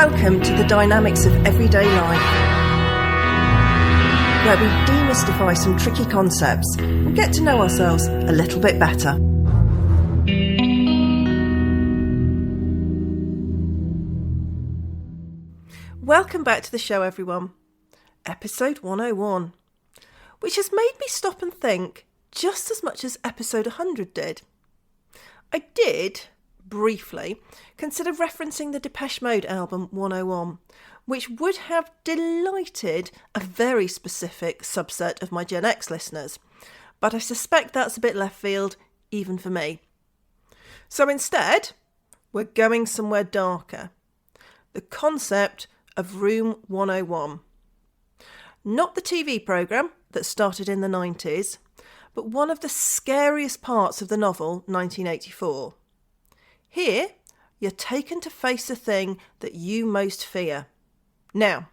Welcome to the dynamics of everyday life, where we demystify some tricky concepts and get to know ourselves a little bit better. Welcome back to the show, everyone. Episode 101, which has made me stop and think just as much as episode 100 did. I did, briefly, consider referencing the Depeche Mode album 101, which would have delighted a very specific subset of my Gen X listeners, but I suspect that's a bit left field, even for me. So instead, we're going somewhere darker. The concept of Room 101. Not the TV programme that started in the 90s, but one of the scariest parts of the novel 1984. Here, you're taken to face the thing that you most fear. Now,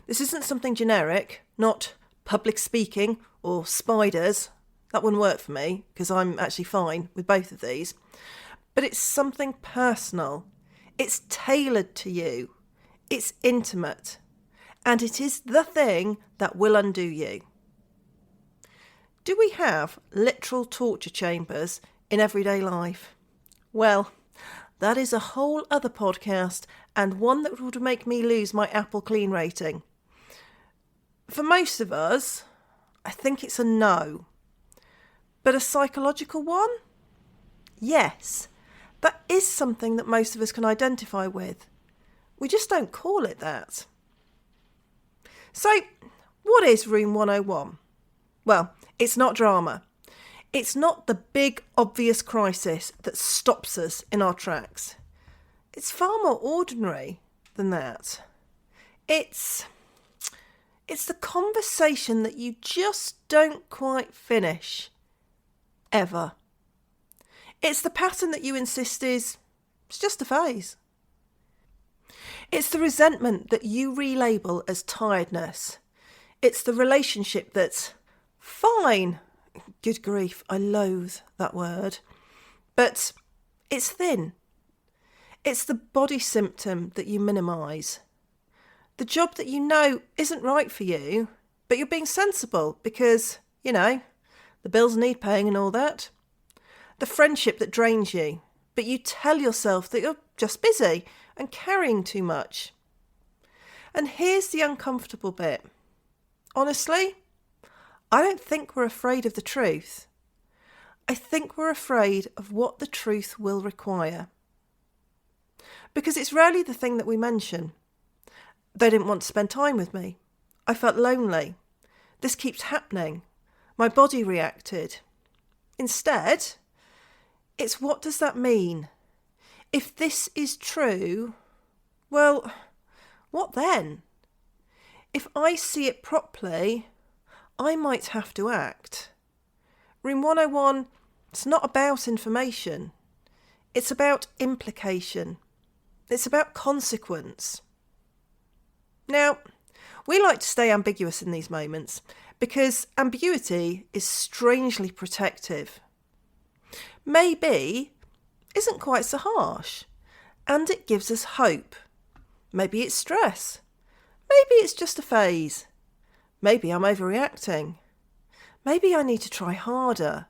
this isn't something generic, not public speaking or spiders. That wouldn't work for me, because I'm actually fine with both of these. But it's something personal. It's tailored to you. It's intimate. And it is the thing that will undo you. Do we have literal torture chambers in everyday life? Well, that is a whole other podcast, and one that would make me lose my Apple Clean rating. For most of us, I think it's a no. But a psychological one? Yes, that is something that most of us can identify with. We just don't call it that. So, what is Room 101? Well, it's not drama. It's not the big, obvious crisis that stops us in our tracks. It's far more ordinary than that. It's the conversation that you just don't quite finish. Ever. It's the pattern that you insist it's just a phase. It's the resentment that you relabel as tiredness. It's the relationship that's fine. Good grief, I loathe that word. But it's thin. It's the body symptom that you minimise. The job that you know isn't right for you, but you're being sensible because, the bills need paying and all that. The friendship that drains you, but you tell yourself that you're just busy and carrying too much. And here's the uncomfortable bit. Honestly, I don't think we're afraid of the truth. I think we're afraid of what the truth will require. Because it's rarely the thing that we mention. They didn't want to spend time with me. I felt lonely. This keeps happening. My body reacted. Instead, it's what does that mean? If this is true, well, what then? If I see it properly, I might have to act. Room 101, it's not about information. It's about implication. It's about consequence. Now, we like to stay ambiguous in these moments because ambiguity is strangely protective. Maybe isn't quite so harsh, and it gives us hope. Maybe it's stress. Maybe it's just a phase. Maybe I'm overreacting. Maybe I need to try harder.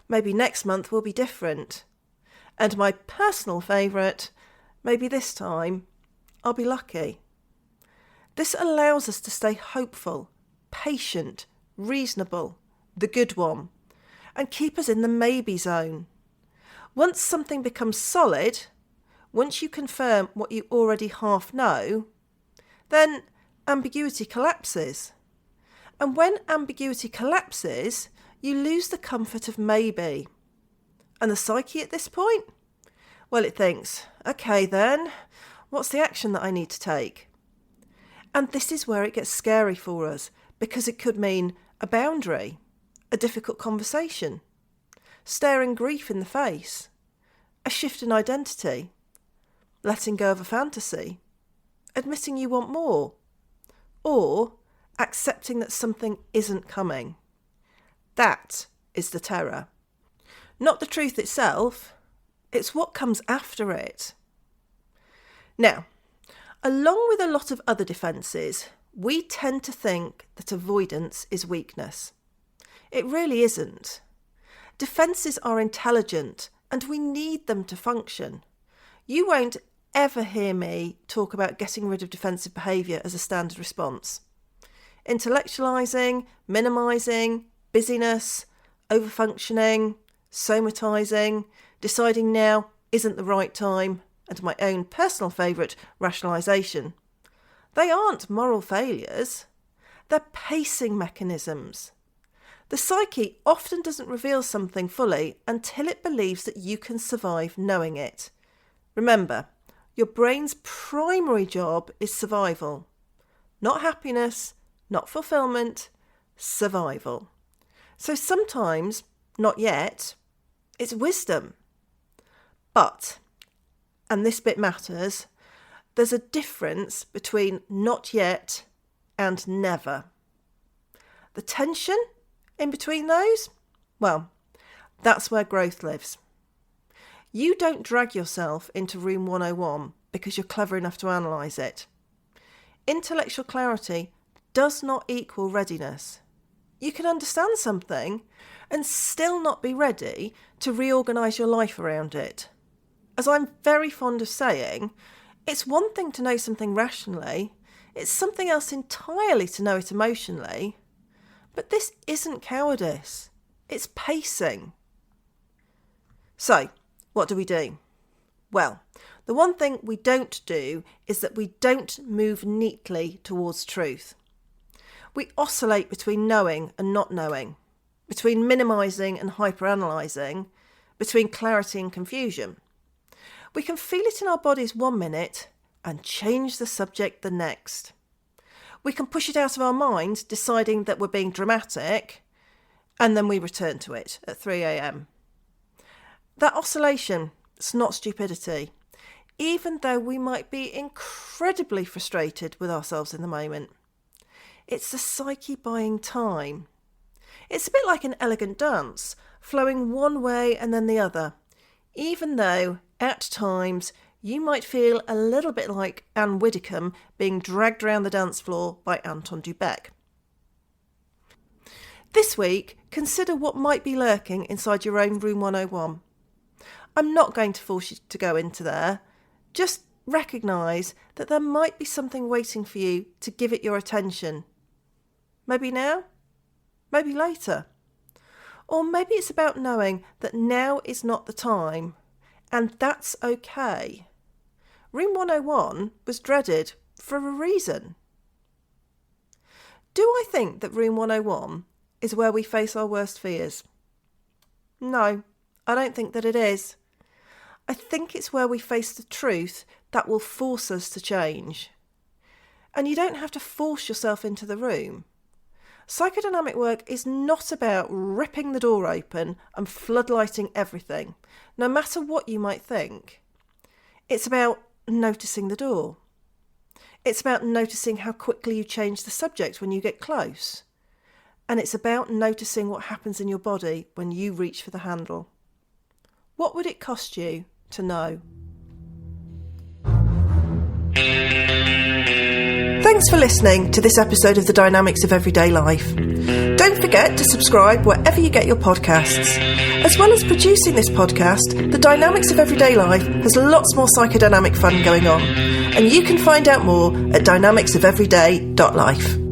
Maybe next month will be different. And my personal favourite, maybe this time I'll be lucky. This allows us to stay hopeful, patient, reasonable, the good one, and keep us in the maybe zone. Once something becomes solid, once you confirm what you already half know, then ambiguity collapses. And when ambiguity collapses, you lose the comfort of maybe. And the psyche at this point? Well, it thinks, okay then, what's the action that I need to take? And this is where it gets scary for us, because it could mean a boundary, a difficult conversation, staring grief in the face, a shift in identity, letting go of a fantasy, admitting you want more, or accepting that something isn't coming. That is the terror. Not the truth itself, it's what comes after it. Now, Along with a lot of other defences, we tend to think that avoidance is weakness. It really isn't. Defences are intelligent and we need them to function. You won't ever hear me talk about getting rid of defensive behaviour as a standard response. Intellectualising, minimising, busyness, overfunctioning, somatising, deciding now isn't the right time, and my own personal favourite, rationalisation. They aren't moral failures. They're pacing mechanisms. The psyche often doesn't reveal something fully until it believes that you can survive knowing it. Remember, your brain's primary job is survival. Not happiness, not fulfilment, survival. So sometimes, not yet, it's wisdom. But, and this bit matters, there's a difference between not yet and never. The tension in between those, well, that's where growth lives. You don't drag yourself into room 101 because you're clever enough to analyse it. Intellectual clarity does not equal readiness. You can understand something and still not be ready to reorganise your life around it. As I'm very fond of saying, it's one thing to know something rationally, it's something else entirely to know it emotionally. But this isn't cowardice, it's pacing. So, what do? Well, the one thing we don't do is that we don't move neatly towards truth. We oscillate between knowing and not knowing, between minimising and hyperanalyzing, between clarity and confusion. We can feel it in our bodies 1 minute and change the subject the next. We can push it out of our mind, deciding that we're being dramatic, and then we return to it at 3 a.m. That oscillation, it's not stupidity, even though we might be incredibly frustrated with ourselves in the moment. It's the psyche buying time. It's a bit like an elegant dance, flowing one way and then the other, even though, at times, you might feel a little bit like Anne Widdecombe being dragged around the dance floor by Anton Dubek. This week, consider what might be lurking inside your own room 101. I'm not going to force you to go into there. Just recognise that there might be something waiting for you to give it your attention. Maybe now, maybe later. Or maybe it's about knowing that now is not the time, and that's okay. Room 101 was dreaded for a reason. Do I think that Room 101 is where we face our worst fears? No, I don't think that it is. I think it's where we face the truth that will force us to change. And you don't have to force yourself into the room. Psychodynamic work is not about ripping the door open and floodlighting everything, no matter what you might think. It's about noticing the door. It's about noticing how quickly you change the subject when you get close. And it's about noticing what happens in your body when you reach for the handle. What would it cost you to know? Thanks for listening to this episode of The Dynamics of Everyday Life. Don't forget to subscribe wherever you get your podcasts. As well as producing this podcast, The Dynamics of Everyday Life has lots more psychodynamic fun going on, and you can find out more at dynamicsofeveryday.life.